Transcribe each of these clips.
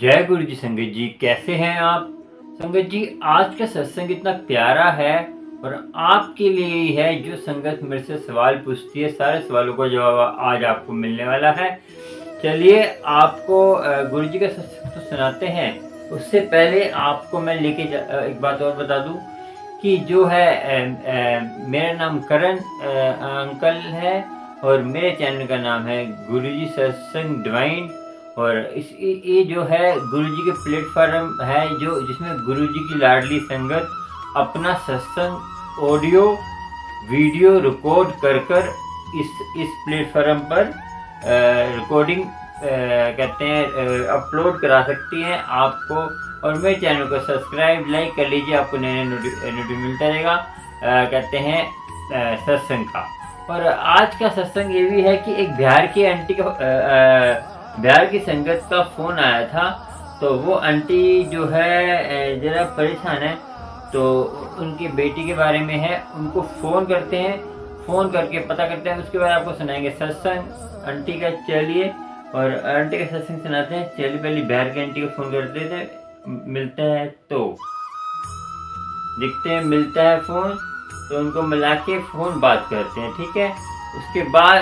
जय गुरु जी। संगत जी कैसे हैं आप? संगत जी आज का सत्संग इतना प्यारा है और आपके लिए ही है। जो संगत मेरे से सवाल पूछती है सारे सवालों का जवाब आज आपको मिलने वाला है। चलिए आपको गुरु जी का सत्संग तो सुनाते हैं। उससे पहले आपको मैं एक बात और बता दूं कि जो है मेरा नाम करण अंकल है और मेरे चैनल का नाम है गुरुजी सत्संग डिवाइन। और ये जो है गुरुजी के प्लेटफॉर्म है जो जिसमें गुरुजी की लाडली संगत अपना सत्संग ऑडियो वीडियो रिकॉर्ड कर इस प्लेटफॉर्म पर रिकॉर्डिंग कहते हैं अपलोड करा सकती हैं आपको। और मेरे चैनल को सब्सक्राइब लाइक कर लीजिए, आपको नया नोटिफिकेशन मिलता रहेगा कहते हैं सत्संग का। और आज का सत्संग ये भी है कि एक बिहार की आंटी का बिहार की संगत का फोन आया था। तो वो आंटी जो है जरा परेशान है, तो उनकी बेटी के बारे में है। उनको फ़ोन करते हैं, फ़ोन करके पता करते हैं, उसके बाद आपको सुनाएंगे सत्संग आंटी का। चलिए और आंटी का सत्संग सुनाते हैं। चलिए पहले बिहार की आंटी को फ़ोन करते थे, मिलते हैं तो दिखते हैं, मिलता है फ़ोन तो उनको मिला के फ़ोन बात करते हैं, ठीक है। उसके बाद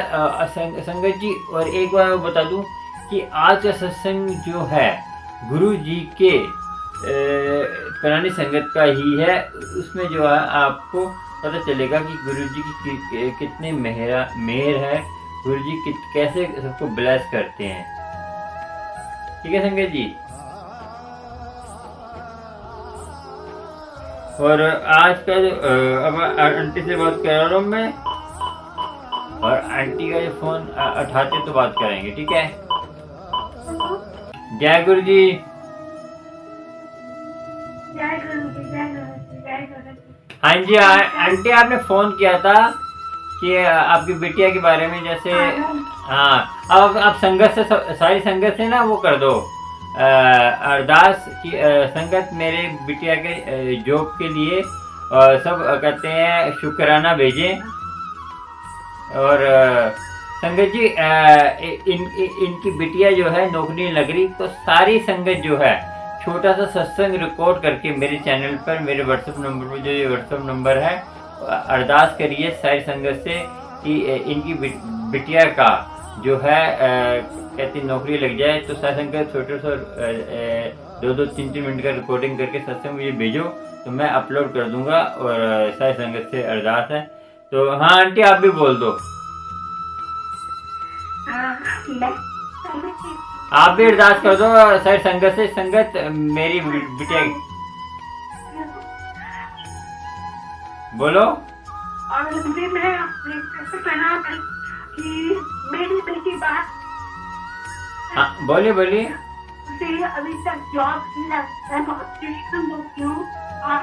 संगत जी और एक बार मैं बता दूं कि आज का सत्संग जो है गुरु जी के पुरानी संगत का ही है। उसमें जो है आपको पता चलेगा कि गुरु जी की कितने मेहर है, गुरु जी कैसे सबको ब्लेस करते हैं, ठीक है संगत जी। और आज का जो अब आंटी से बात कर रहा हूँ मैं, और आंटी का जो फोन उठाते तो बात करेंगे, ठीक है। जय गुरु जी। जय गुरु जी, जय गुरु जी, जय गुरु जी। हाँ जी आंटी, आपने फोन किया था कि आपकी बिटिया के बारे में, जैसे हाँ अब आप संगत से सारी संगत से ना वो कर दो अरदास की संगत मेरे बिटिया के जॉब के लिए सब कहते हैं शुक्राना भेजें। और संगत जी इनकी बिटिया जो है नौकरी लग रही, तो सारी संगत जो है छोटा सा सत्संग रिकॉर्ड करके मेरे चैनल पर, मेरे व्हाट्सएप नंबर पर, जो ये व्हाट्सएप नंबर है, अरदास करिए सारी संगत से कि इनकी बिटिया का जो है कहती नौकरी लग जाए। तो सारी संगत छोटे से 2-3 मिनट का रिकॉर्डिंग करके सत्संग मुझे भेजो तो मैं अपलोड कर दूंगा। और सारी संगत से अरदास है। तो हाँ आंटी आप भी बोल दो। आप भी अरदास कर दो सारी संगत से, संगत मेरी बिटिया बोलो। और मुझे मैं अपने कैसे कहना कि मेरी बेटी बात हाँ बोलिए बोलिए। उसे अभी तक जॉब नहीं लगता है, बहुत टेंशन होती हूँ। और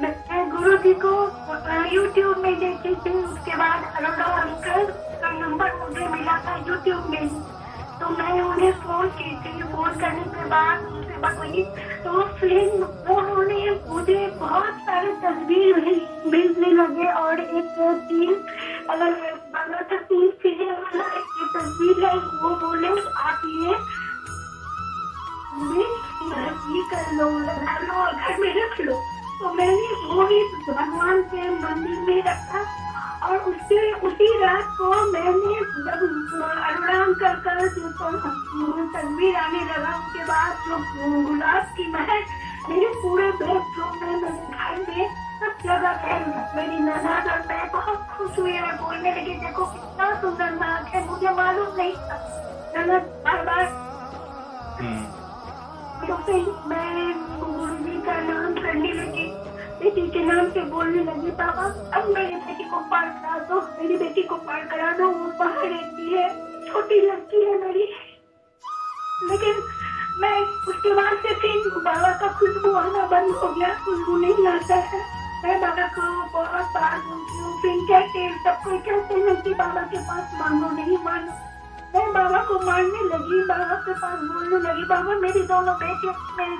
मैं गुरु जी को यूट्यूब में देखी थी, उसके बाद अरोड़ा अंकल का नंबर मुझे मिला था यूट्यूब में, तो मैं उन्हें फोन की थी। फोन करने के बाद उनसे बात हुई तो फिर उन्होंने मुझे बहुत सारे तस्वीर भेजने लगे। और एक 3 चीजें वाला एक तस्वीर है, वो बोले आप ये कर लो, लगा लो और घर में रख लो। तो मैंने वो भी भगवान के मंदिर में रखा। और उसी रात को मैंने जब अरोड़ा अंकल का तस्वीर आने लगा, उसके बाद जो गुलाब की महक मेरे पूरे बेडरूम में, मेरे घर में सब जगह फैल गई। मेरी ननाद और मैं बहुत खुश हुए और बोलने लगे देखो कितना सुंदर महक है, मुझे मालूम नहीं था। ननद बार तो फिर मैं गुरु जी का नाम करने लगी, बेटी के नाम से बोलने लगी पापा अब मेरी बेटी को पार करा दो, मेरी बेटी को पार करा दो। वो बाहर रहती है, छोटी लड़की है मेरी। लेकिन मैं उसके बाद से फिर बाबा का खुशबू आना बंद हो गया, खुशबू नहीं आता है। मैं बाबा को बहुत बार बोलती हूँ, फिर कहते सब कोई कहते हैं कि बाबा के पास मांगो, नहीं मानो। मैं बाबा को मानने लगी, बाबा के पास बोलने लगी बाबा मेरी दोनों बेटियां मेरी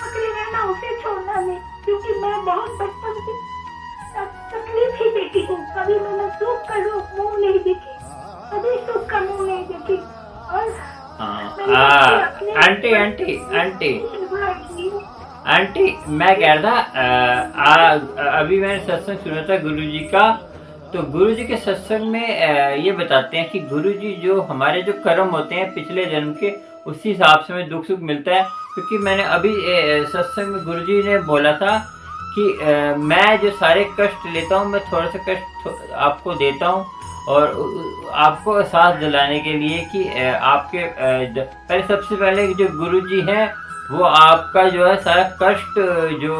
पकड़े रहना, उसे छोड़ना नहीं, क्योंकि मैं बहुत बचपन से तकलीफ ही देखी हूँ। कभी मैंने सुख का मुंह नहीं देखी, कभी सुख का मुंह नहीं देखी। और हाँ मेरी बच्ची अपने आंटी आंटी आंटी भाई आंटी, मैं कह रहा था अभी मैंने सत्संग सुना था गुरुजी का। तो गुरुजी के सत्संग में ये बताते हैं कि गुरुजी जो हमारे जो कर्म होते हैं पिछले जन्म के, उसी हिसाब से हमें दुख सुख मिलता है। क्योंकि मैंने अभी सत्संग में गुरुजी ने बोला था कि मैं जो सारे कष्ट लेता हूँ, मैं थोड़ा सा कष्ट आपको देता हूँ, और आपको एहसास दिलाने के लिए कि आपके पहले सबसे पहले जो गुरुजी हैं वो आपका जो है सारा कष्ट जो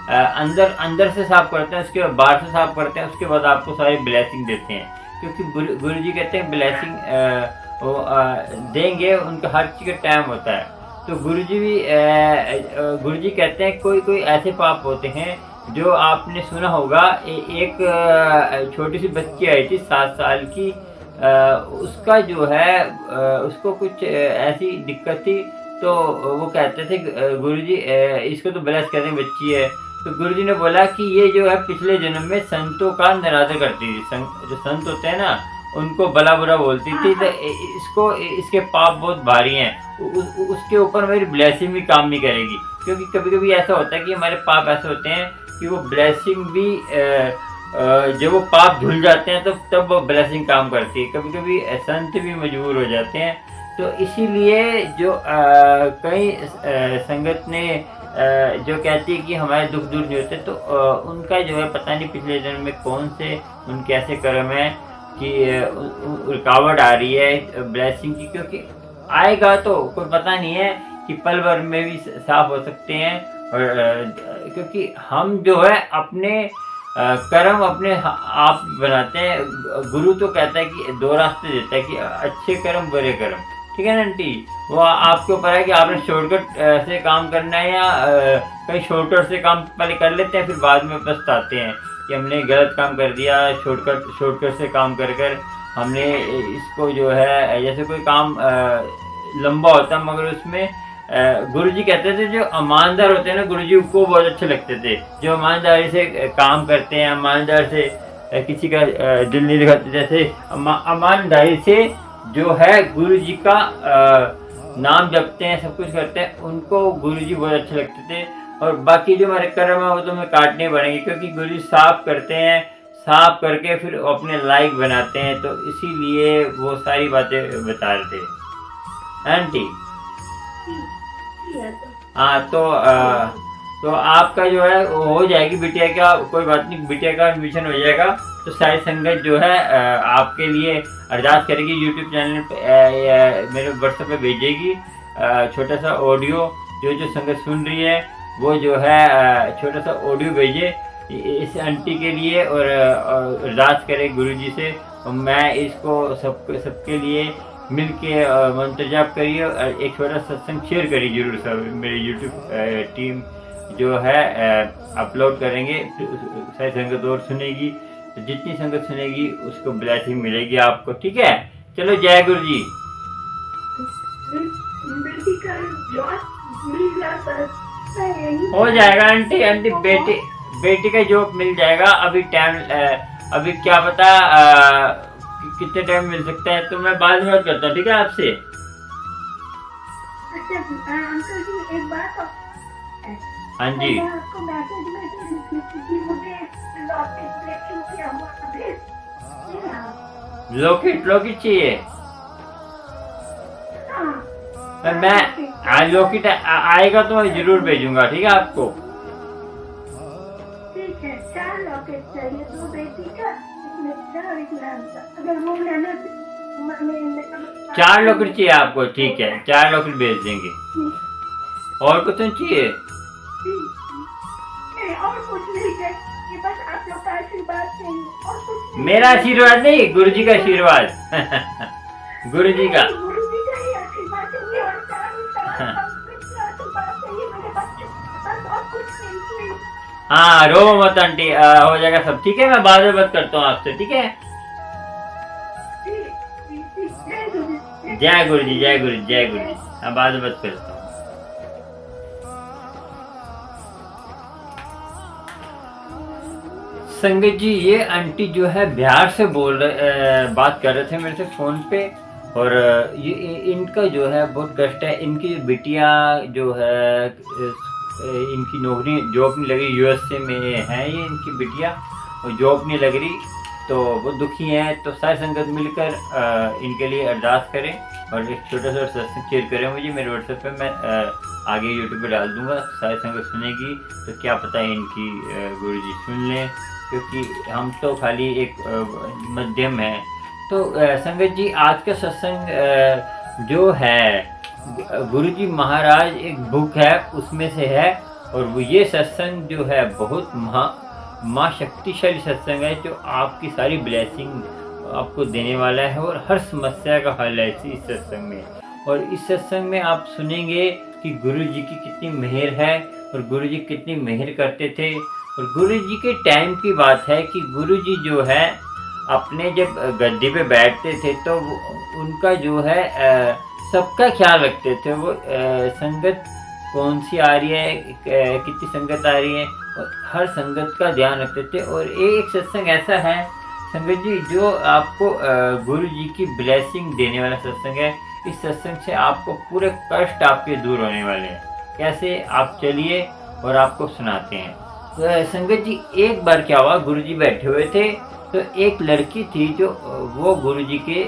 अंदर अंदर से साफ करते हैं, उसके बाद बाहर से साफ करते हैं, उसके बाद आपको सारी ब्लेसिंग देते हैं। क्योंकि गुरु जी कहते हैं ब्लेसिंग वो देंगे, उनका हर चीज़ का टाइम होता है। तो गुरु जी भी गुरु जी कहते हैं कोई कोई ऐसे पाप होते हैं जो आपने सुना होगा। एक छोटी सी बच्ची आई थी 7 साल की, उसका जो है उसको कुछ ऐसी दिक्कत थी। तो वो कहते थे गुरुजी इसको तो ब्लेस करने बच्ची है। तो गुरुजी ने बोला कि ये जो है पिछले जन्म में संतों का निरादर करती थी। जो संत होते हैं ना, उनको भला बुरा बोलती थी। तो इसको इसके पाप बहुत भारी हैं, उसके ऊपर मेरी ब्लेसिंग भी काम नहीं करेगी। क्योंकि कभी कभी ऐसा होता है कि हमारे पाप ऐसे होते हैं कि वो ब्लेसिंग भी जब वो पाप धुल जाते हैं तो तब वो ब्लेसिंग काम करती है। कभी कभी संत भी मजबूर हो जाते हैं। तो इसीलिए जो कई संगत ने जो कहती है कि हमारे दुख दूर नहीं होते, तो उनका जो है पता नहीं पिछले जन्म में कौन से उनके ऐसे कर्म है कि रुकावट आ रही है ब्लेसिंग की। क्योंकि आएगा तो कोई पता नहीं है कि पल भर में भी साफ हो सकते हैं। और क्योंकि हम जो है अपने कर्म अपने आप बनाते हैं। गुरु तो कहता है कि 2 रास्ते देता है कि अच्छे कर्म बुरे कर्म, ठीक है ना आंटी। वो आपके ऊपर है कि आपने शॉर्टकट से काम करना है या कहीं शॉर्टकट से काम पहले कर लेते हैं, फिर बाद में पछताते हैं कि हमने गलत काम कर दिया। शॉर्टकट से काम कर कर हमने इसको जो है, जैसे कोई काम लंबा होता है मगर उसमें गुरुजी कहते थे जो ईमानदार होते हैं ना, गुरुजी को बहुत अच्छे लगते थे। जो ईमानदारी से काम करते हैं, ईमानदार से किसी का दिल नहीं दिखाते, जैसे ईमानदारी से जो है गुरुजी का नाम जपते हैं, सब कुछ करते हैं, उनको गुरुजी बहुत अच्छे लगते थे। और बाकी जो हमारे कर्म है वो तो हमें काटने पड़ेंगे, क्योंकि गुरुजी साफ करते हैं, साफ करके फिर अपने लायक बनाते हैं। तो इसीलिए वो सारी बातें बता रहे थे आंटी। हाँ तो आपका जो है वो हो जाएगी बिटिया का, कोई बात नहीं, बिटिया का एडमिशन हो जाएगा। तो सारी संगत जो है आपके लिए अरदास करेगी। यूट्यूब चैनल पे मेरे व्हाट्सएप पे भेजेगी छोटा सा ऑडियो। जो संगत सुन रही है वो जो है छोटा सा ऑडियो भेजे इस आंटी के लिए, और अरदास करे गुरुजी से। और मैं इसको सबके लिए मिल के मंत्र जाप करिए, और एक छोटा सत्संग शेयर करिए जरूर सब। मेरी यूट्यूब टीम जो है अपलोड करेंगे, सारी संगत और सुनेगी। तो जितनी संगत सुनेगी उसको ब्लेसिंग मिलेगी आपको, ठीक है। चलो जय गुरु जी। हो जाएगा आंटी, आंटी बेटी का जॉब मिल जाएगा। अभी टाइम अभी क्या पता कितने टाइम मिल सकता है, तो मैं बाद में बात करता हूँ, ठीक है आपसे। अच्छा अंकल जी एक बात हाँ जी। आपको मैसेज में मुझे लॉकेट चाहिए। हाँ, मैं आज लॉकेट आएगा तो मैं जरूर भेजूंगा, ठीक है आपको। ठीक है, 4 लॉकेट चाहिए, 2 बेटी का, एक लड़का और एक लड़का। अगर वो लेना 4 लॉकेट चाहिए आपको, ठीक है 4 लॉकेट भेज देंगे। और कुछ चाहिए? और कुछ नहीं है, ये बस आप लोग का आशीर्वाद चाहिए, और कुछ नहीं। मेरा आशीर्वाद नहीं, गुरुजी का आशीर्वाद। गुरुजी का ही आशीर्वाद चाहिए, और आशीर्वाद चाहिए मेरे बच्चों, बस और कुछ नहीं। हाँ रो मत आंटी, हो जाएगा सब, ठीक है। मैं बाद में बात करता हूँ आपसे, ठीक है। जय गुरु जी, जय गुरु जी, जय गुरु जी। हाँ बाद में बात करता हूँ। संगत जी, ये आंटी जो है बिहार से बात कर रहे थे मेरे से फोन पे। और ये इनका जो है बहुत कष्ट है। इनकी बिटिया जो है इनकी नौकरी जॉब नहीं लगी, यूएसए में है ये इनकी बिटिया, और जॉब नहीं लग रही, तो वो दुखी हैं। तो सारी संगत मिलकर इनके लिए अरदास करें और एक छोटा सा सत्संग शेयर करें मुझे मेरे व्हाट्सएप पे, मैं आगे यूट्यूब पे डाल दूंगा। सारी संगत सुनेगी तो क्या पता है इनकी गुरुजी सुन लें, क्योंकि हम तो खाली एक मध्यम है। तो संगत जी आज का सत्संग जो है गुरुजी महाराज एक बुक है उसमें से है, और वो ये सत्संग जो है बहुत माँ शक्तिशाली सत्संग है, जो आपकी सारी ब्लेसिंग आपको देने वाला है और हर समस्या का हल है इस सत्संग में। और इस सत्संग में आप सुनेंगे कि गुरुजी की कितनी मेहर है और गुरुजी कितनी मेहर करते थे। और गुरुजी के टाइम की बात है कि गुरुजी जो है अपने जब गद्दी पे बैठते थे तो उनका जो है सबका ख्याल रखते थे। वो संगत कौन सी आ रही है, कितनी संगत आ रही है, और हर संगत का ध्यान रखते थे। और एक सत्संग ऐसा है संगत जी जो आपको गुरु जी की ब्लेसिंग देने वाला सत्संग है। इस सत्संग से आपको पूरे कष्ट आपके दूर होने वाले हैं। कैसे, आप चलिए और आपको सुनाते हैं। तो संगत जी एक बार क्या हुआ, गुरु जी बैठे हुए थे तो एक लड़की थी जो वो गुरुजी के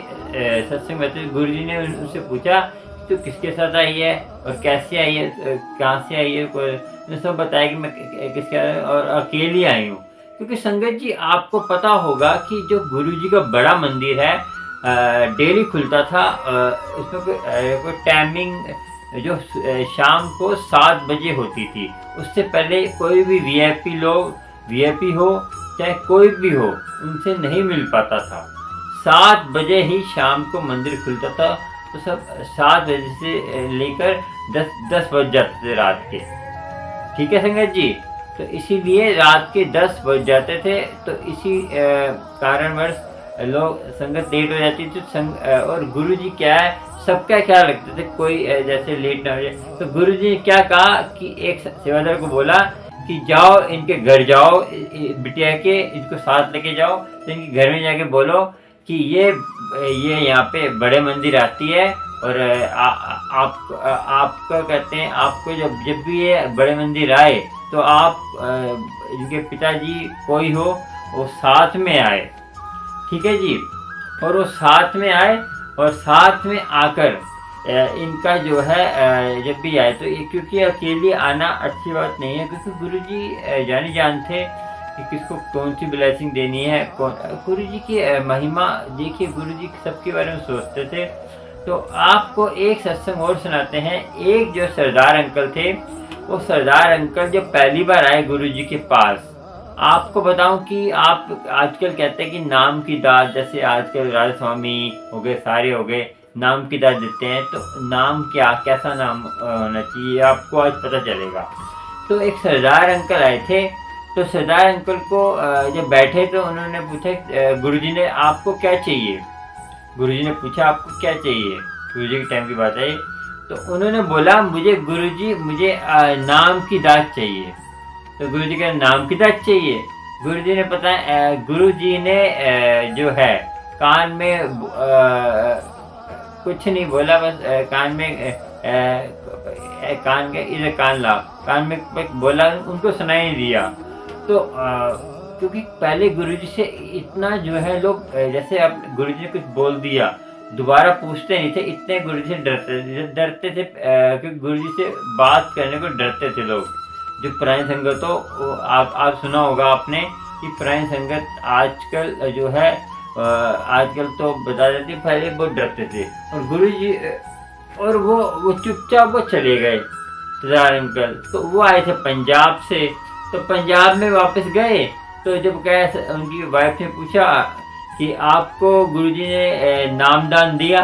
सत्संग में, गुरुजी ने उनसे पूछा तो किसके साथ आई है और कैसे आई है, कहाँ से आई है, उसने सब बताया कि मैं किसके और अकेली आई हूँ। क्योंकि संगत जी आपको पता होगा कि जो गुरुजी का बड़ा मंदिर है डेली खुलता था, उसमें कोई टाइमिंग जो शाम को 7 बजे होती थी। उससे पहले कोई भी वीआईपी हो चाहे कोई भी हो उनसे नहीं मिल पाता था। 7 बजे ही शाम को मंदिर खुलता था, तो सब 7 बजे से लेकर 10 बज जाते थे रात के। ठीक है संगत जी, तो इसीलिए रात के 10 बज जाते थे। तो इसी कारणवश लोग संगत लेट हो जाती थी। और गुरुजी क्या है सबका ख्याल रखते थे, कोई जैसे लेट ना हो जाए। तो गुरुजी ने क्या कहा कि एक सेवादार को बोला कि जाओ इनके घर जाओ, बिटिया के इनको साथ लेके जाओ, तो इनके घर में जाके बोलो कि ये यहाँ पे बड़े मंदिर आती है और आपका कहते हैं आपको जब भी ये बड़े मंदिर आए तो आप इनके पिताजी कोई हो वो साथ में आए। ठीक है जी, और वो साथ में आए और साथ में आकर इनका जो है जब भी आए तो ये, क्योंकि अकेले आना अच्छी बात नहीं है, क्योंकि गुरुजी जानी जानते कि किसको कौन सी ब्लेसिंग देनी है। गुरुजी की महिमा देखिए, गुरुजी सबके बारे में सोचते थे। तो आपको एक सत्संग और सुनाते हैं। एक जो सरदार अंकल थे, वो सरदार अंकल जब पहली बार आए गुरुजी के पास, आपको बताऊं कि आप आजकल कहते हैं कि नाम की दात, जैसे आजकल राधा स्वामी हो गए, सारे हो गए, नाम की दात देते हैं। तो नाम कैसा नाम होना चाहिए आपको आज पता चलेगा। तो एक सरदार अंकल आए थे, तो सरदार अंकल को जब बैठे तो उन्होंने पूछा गुरुजी ने आपको क्या चाहिए। गुरुजी ने पूछा आपको क्या चाहिए, गुरुजी के टाइम की बात है। तो उन्होंने बोला मुझे गुरुजी मुझे नाम की दात चाहिए। तो गुरुजी का नाम की दात चाहिए। गुरुजी ने गुरुजी ने जो है कान में कुछ नहीं बोला, बस कान में कान के इधर कान ला, कान में बोला, उनको सुनाई नहीं दिया। तो क्योंकि पहले गुरुजी से इतना जो है लोग जैसे अब गुरुजी ने कुछ बोल दिया दोबारा पूछते नहीं थे, इतने गुरुजी से डरते थे क्योंकि गुरुजी से बात करने को डरते थे लोग। जो पुरानी संगत हो, आप सुना होगा आपने कि पुरानी संगत आजकल जो है आजकल तो बता देती, पहले बहुत डरते थे। और गुरुजी और वो चुपचाप वो चले गए सरदार अंकल। तो वो आए थे पंजाब से, तो पंजाब में वापस गए। तो जब गए उनकी वाइफ ने पूछा कि आपको गुरुजी ने नामदान दिया,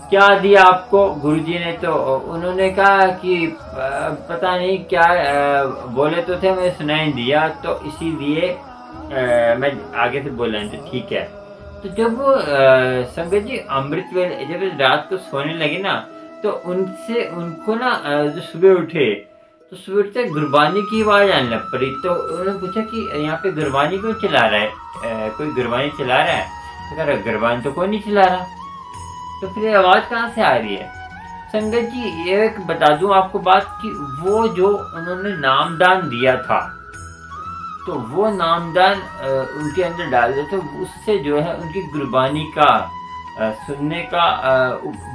क्या दिया आपको गुरुजी ने। तो उन्होंने कहा कि पता नहीं क्या बोले तो थे, मैं सुनाई दिया, तो इसीलिए मैं आगे से बोल रहे थे। ठीक है, तो जब वो संगत जी अमृत वेले जब रात को सोने लगे ना, तो उनको ना जो सुबह उठे तो सुबह उठते गुरबानी की आवाज़ आने लग पड़ी। तो उन्होंने पूछा कि यहाँ पे गुरबानी क्यों चला रहा है, कोई गुरबानी चला रहा है। तो कह रहा गुरबानी तो कोई नहीं चला रहा। तो फिर ये आवाज़ कहाँ से आ रही है? संगत जी एक बता दूं आपको बात कि वो जो उन्होंने नामदान दिया था, तो वो नामदान उनके अंदर डाल दिया, तो उससे जो है उनकी गुरबानी का सुनने का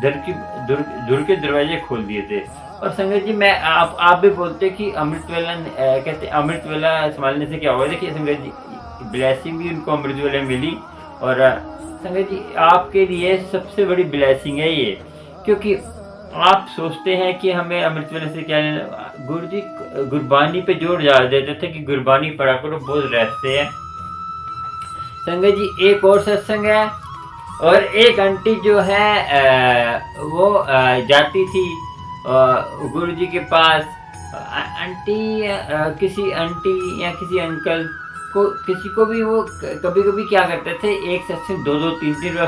दर के दरवाजे खोल दिए थे। और संगत जी मैं आप भी बोलते कि अमृत वेला कहते अमृत वेला संभालने से क्या होगा। देखिए संगत जी ब्लेसिंग भी उनको अमृत वेला मिली, और संगत जी आपके लिए सबसे बड़ी ब्लेसिंग है ये, क्योंकि आप सोचते हैं कि हमें अमृत वेले से क्या लेना। गुरु जी गुरबानी पे जोर डाल देते थे कि गुरबानी पढ़ा करो, बहुत रहते हैं। संगत जी एक और सत्संग है, और एक आंटी जो है वो जाती थी गुरु जी के पास। आंटी किसी आंटी या किसी अंकल को, किसी को भी वो कभी कभी क्या करते थे, एक सत्संग दो दो तीन तीन बार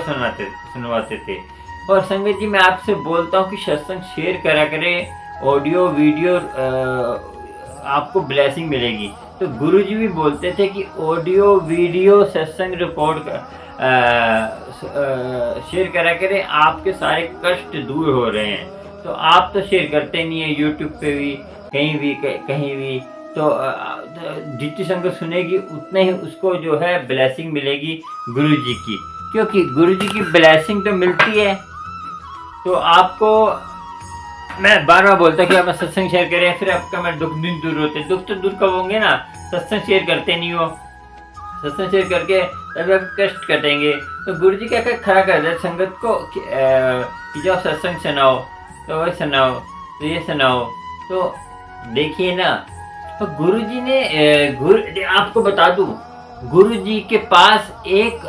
सुनवाते थे। और संगत जी मैं आपसे बोलता हूँ कि सत्संग शेयर करा करें, ऑडियो वीडियो आपको ब्लेसिंग मिलेगी। तो गुरुजी भी बोलते थे कि ऑडियो वीडियो सत्संग रिकॉर्ड शेयर करा करें, आपके सारे कष्ट दूर हो रहे हैं। तो आप तो शेयर करते नहीं है, यूट्यूब पे भी कहीं भी। तो जितनी संगत सुनेगी उतने ही उसको जो है ब्लेसिंग मिलेगी गुरुजी की, क्योंकि गुरुजी की ब्लेसिंग तो मिलती है। तो आपको मैं बार बार बोलता कि आप सत्संग शेयर करें, फिर आपका मेरे दुख दिन दूर होते। दुख तो दूर कब होंगे ना, सत्संग शेयर करते नहीं हो। सत्संग शेयर करके तभी आप कष्ट कटेंगे। तो गुरु जी क्या खड़ा कर दे संगत को कि जो सत्संग सुनाओ, तो वही सुनाओ, तो ये सुनाओ। तो देखिए ना, तो गुरु जी ने आपको बता दूं, गुरु जी के पास एक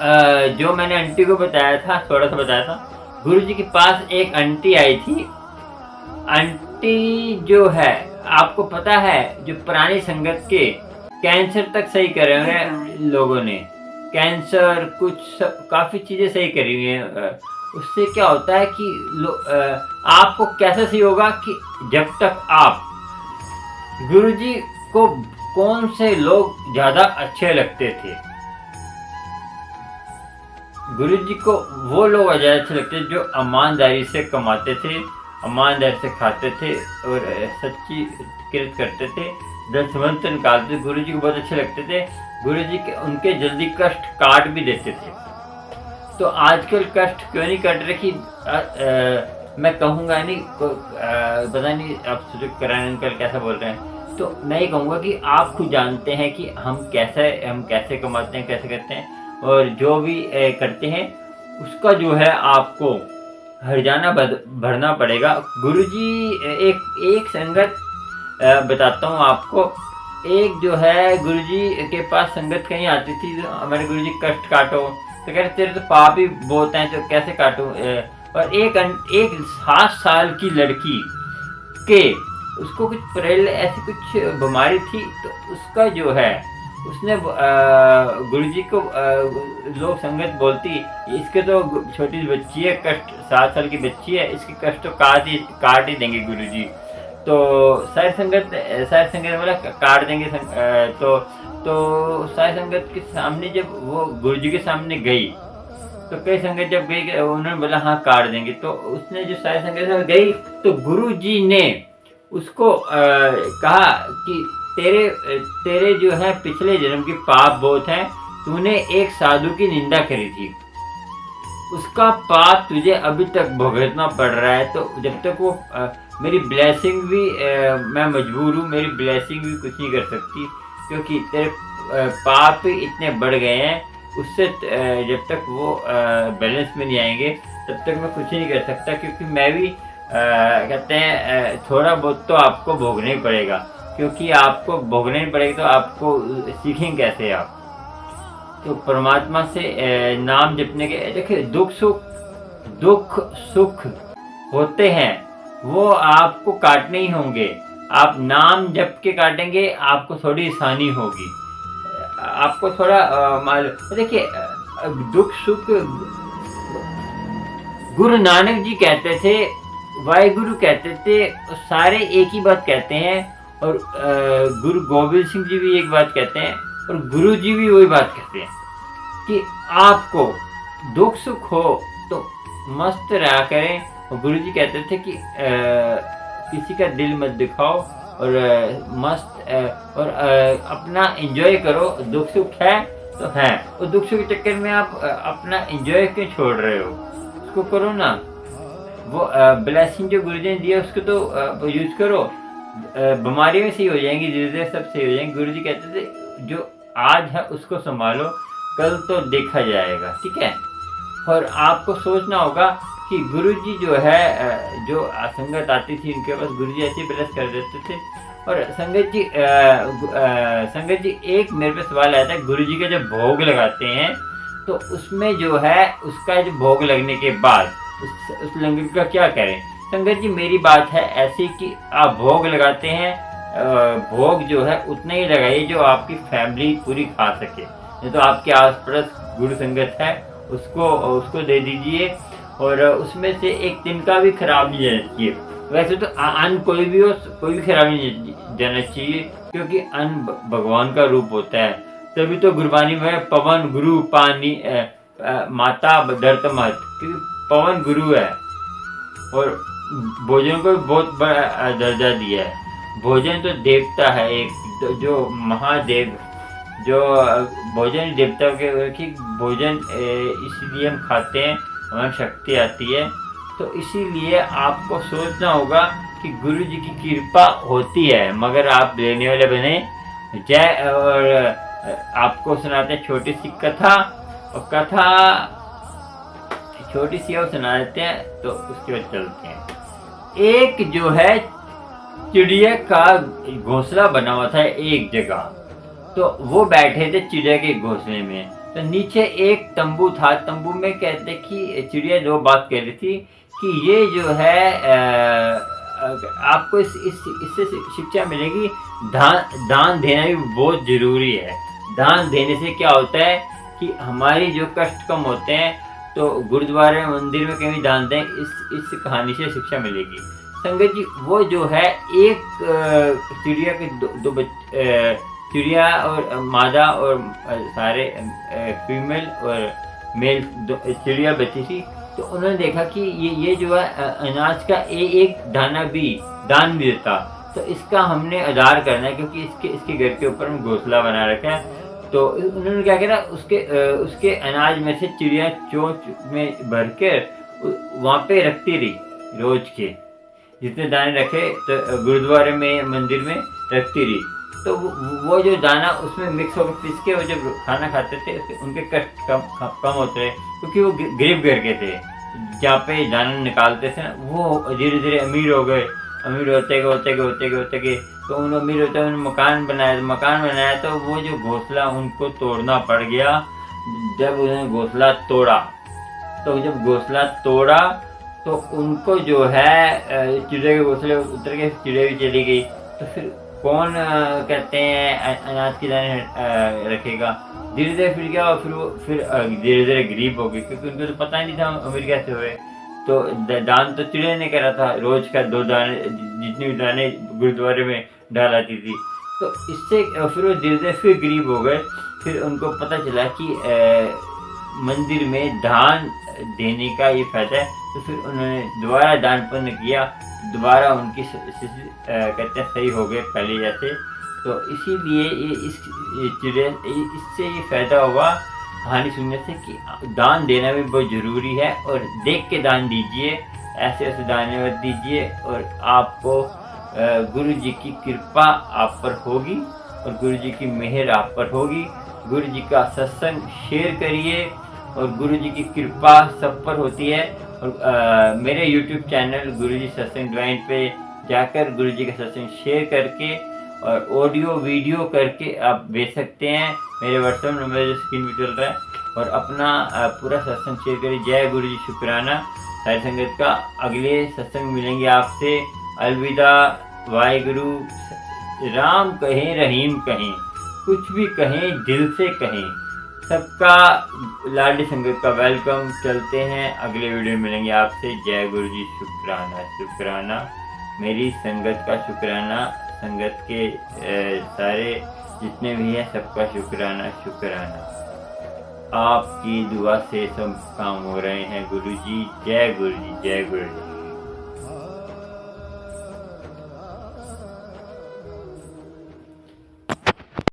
जो मैंने आंटी को बताया था, थोड़ा सा बताया था, गुरु जी के पास एक आंटी आई थी। आंटी जो है आपको पता है, जो पुरानी संगत के कैंसर तक सही करे हुए हैं लोगों ने, कैंसर कुछ काफ़ी चीज़ें सही करी हुई हैं। उससे क्या होता है कि आपको कैसे सही होगा कि जब तक आप गुरुजी को कौन से लोग ज़्यादा अच्छे लगते थे, गुरुजी को वो लोग ज़्यादा अच्छे लगते थे जो ईमानदारी से कमाते थे, ईमानदारी से खाते थे और सच्ची किरत करते थे, दसवंत निकालते थे। गुरुजी को बहुत अच्छे लगते थे। गुरुजी के उनके जल्दी कष्ट काट भी देते थे। तो आजकल कष्ट क्यों नहीं कट रहे कि मैं कहूँगा नहीं, पता नहीं आप सुजुक करान अंकल कैसा बोल रहे हैं। तो मैं ये कहूँगा कि आप खुद जानते हैं कि हम कैसे कमाते हैं, कैसे करते हैं, और जो भी करते हैं उसका जो है आपको हर्जाना भरना पड़ेगा। गुरुजी एक संगत बताता हूँ आपको। एक जो है गुरुजी के पास संगत कहीं आती थी, तो हमारे गुरुजी कष्ट काटो, तो कह रहे तेरे तो पाप ही बहुत हैं, तो कैसे काटूं। और एक 7 साल की लड़की के उसको कुछ परेल ऐसी कुछ बीमारी थी, तो उसका जो है उसने गुरुजी को लोग संगत बोलती, इसके तो छोटी बच्ची है, कष्ट 7 साल की बच्ची है, इसकी कष्ट तो काट ही देंगे गुरुजी। तो सारी संगत बोला काट देंगे। तो सारी संगत के सामने जब वो गुरुजी के सामने गई, तो कई संगत जब गई उन्होंने बोला हाँ काट देंगे। तो उसने जो सारी संगत गई, तो गुरुजी ने उसको कहा कि तेरे जो है पिछले जन्म के पाप बहुत हैं, तूने एक साधु की निंदा करी थी, उसका पाप तुझे अभी तक भुगतना पड़ रहा है। तो जब तक वो मेरी ब्लेसिंग भी मैं मजबूर हूँ, मेरी ब्लेसिंग भी कुछ नहीं कर सकती, क्योंकि तेरे पाप इतने बढ़ गए हैं। उससे जब तक वो बैलेंस में नहीं आएंगे तब तक मैं कुछ नहीं कर सकता, क्योंकि मैं भी कहते हैं थोड़ा बहुत तो आपको भोगना ही पड़ेगा, क्योंकि आपको भोगना ही पड़ेगा तो आपको सीखेंगे कैसे आप। तो परमात्मा से नाम जपने के, देखिए दुख सुख होते हैं, वो आपको काटने ही होंगे। आप नाम जप के काटेंगे, आपको थोड़ी आसानी होगी, आपको थोड़ा मालूम। देखिए दुख सुख, गुरु नानक जी कहते थे, वाहिगुरु कहते थे, सारे एक ही बात कहते हैं। और गुरु गोविंद सिंह जी भी एक बात कहते हैं, और गुरु जी भी वही बात कहते हैं कि आपको दुख सुख हो तो मस्त रहा करें। और गुरु जी कहते थे कि किसी का दिल मत दिखाओ और मस्त और अपना एंजॉय करो। दुख सुख है तो है, और दुख सुख के चक्कर में आप अपना एंजॉय क्यों छोड़ रहे हो? उसको करो ना। वो ब्लेसिंग जो गुरु जी ने दिया उसको तो यूज करो। बीमारी में सही हो जाएंगी, धीरे धीरे सब सही हो जाएंगे। गुरु जी कहते थे जो आज है उसको संभालो, कल तो देखा जाएगा, ठीक है। और आपको सोचना होगा कि गुरुजी जो है जो संगत आती थी उनके पास, गुरुजी ऐसे ब्लेस कर देते थे। और संगत जी एक मेरे पे सवाल आया था, गुरुजी के जब भोग लगाते हैं तो उसमें जो है उसका जो भोग लगने के बाद उस लंगर का क्या करें? संगत जी मेरी बात है ऐसी कि आप भोग लगाते हैं, भोग जो है उतना ही लगाइए जो आपकी फैमिली पूरी खा सके। नहीं तो आपके आस पड़ोस गुरु संगत है उसको दे दीजिए, और उसमें से एक तिनका भी खराब नहीं जाना चाहिए। वैसे तो अन्न कोई भी हो, कोई भी खराब नहीं जाना चाहिए, क्योंकि अन्न भगवान का रूप होता है। तभी तो गुरबानी में पवन गुरु पानी माता धरत मत, क्योंकि पवन गुरु है और भोजन को बहुत बड़ा दर्जा दिया है। भोजन तो देवता है एक, जो महादेव जो भोजन देवता के कि भोजन इसलिए हम खाते हैं, हमें शक्ति आती है। तो इसीलिए आपको सोचना होगा कि गुरु जी की कृपा होती है, मगर आप लेने वाले बने। जय। और आपको सुनाते हैं छोटी सी कथा, और कथा छोटी सी और सुना देते हैं तो उसके बाद चलते हैं। एक जो है चिड़िया का घोंसला बना हुआ था एक जगह, तो वो बैठे थे चिड़िया के घोंसले में। तो नीचे एक तंबू था, तंबू में कहते कि चिड़िया दो बात कह रही थी कि ये जो है आपको इससे शिक्षा मिलेगी, दान देना भी बहुत जरूरी है। दान देने से क्या होता है कि हमारी जो कष्ट कम होते हैं। तो गुरुद्वारे मंदिर में कहीं दान दें, इस कहानी से शिक्षा मिलेगी। संगत जी वो जो है एक चिड़िया के दो बच्चे, चिड़िया और मादा और सारे फीमेल और मेल चिड़िया बची थी। तो उन्होंने देखा कि ये जो है अनाज का एक दाना भी दान भी देता, तो इसका हमने आधार करना है, क्योंकि इसके घर के ऊपर हम घोंसला बना रखा है। तो उन्होंने क्या किया, उसके अनाज में से चिड़िया चोंच में भर के वहाँ पे रखती रही, रोज के जितने दाने रखे तो गुरुद्वारे में मंदिर में रखती रही। तो वो जो दाना उसमें मिक्स होकर पीस के वो जब खाना खाते थे उनके कष्ट कम होते हैं, क्योंकि वो गरीब घर के थे। जहाँ पे दाना निकालते थे ना, वो धीरे धीरे अमीर हो गए। अमीर होते गए तो उन अमीर होते उन्होंने मकान बनाया। तो वो जो घोंसला उनको तोड़ना पड़ गया। जब उन्होंने घोंसला तोड़ा तो उनको जो है चिड़िया के घोंसले उतर के चिड़िया भी चली गई। तो फिर कौन कहते हैं अनाज की दाने रखेगा? धीरे धीरे फिर क्या, फिर धीरे धीरे गरीब हो गए, क्योंकि उनको तो पता ही नहीं था अमीर कैसे हुए। तो दान तो चिड़िया ने करा था, रोज का 2 दाने, जितने भी दाने गुरुद्वारे में डाल आती थी। तो इससे फिर वो धीरे धीरे फिर गरीब हो गए। फिर उनको पता चला कि मंदिर में दान देने का ये फायदा है। तो फिर उन्होंने दोबारा दान पुण्य किया, दोबारा उनकी कहते हैं सही हो गए पहले जैसे। तो इसीलिए इससे ये फायदा हुआ कहानी सुनने से कि दान देना भी बहुत ज़रूरी है, और देख के दान दीजिए, ऐसे दान मत दीजिए। और आपको गुरु जी की कृपा आप पर होगी और गुरु जी की मेहर आप पर होगी। गुरु जी का सत्संग शेयर करिए, और गुरु जी की कृपा सब पर होती है। और मेरे YouTube चैनल गुरु जी सत्संग डिवाइन पे जाकर गुरु जी का सत्संग शेयर करके और ऑडियो वीडियो करके आप भेज सकते हैं। मेरे व्हाट्सएप नंबर जो स्क्रीन पे चल रहा है, और अपना पूरा सत्संग शेयर करिए। जय गुरु जी, शुक्राना सारी संगत का। अगले सत्संग मिलेंगे आपसे। अलविदा। वाहिगुरु। राम कहें रहीम कहें, कुछ भी कहें दिल से कहें। सबका लाडली संगत का वेलकम। चलते हैं, अगले वीडियो में मिलेंगे आपसे। जय गुरु जी, शुक्राना। मेरी संगत का शुक्राना, संगत के सारे जितने भी हैं सबका शुक्राना। आपकी दुआ से सब काम हो रहे हैं गुरु जी। जय गुरु जी, जय गुरु जी।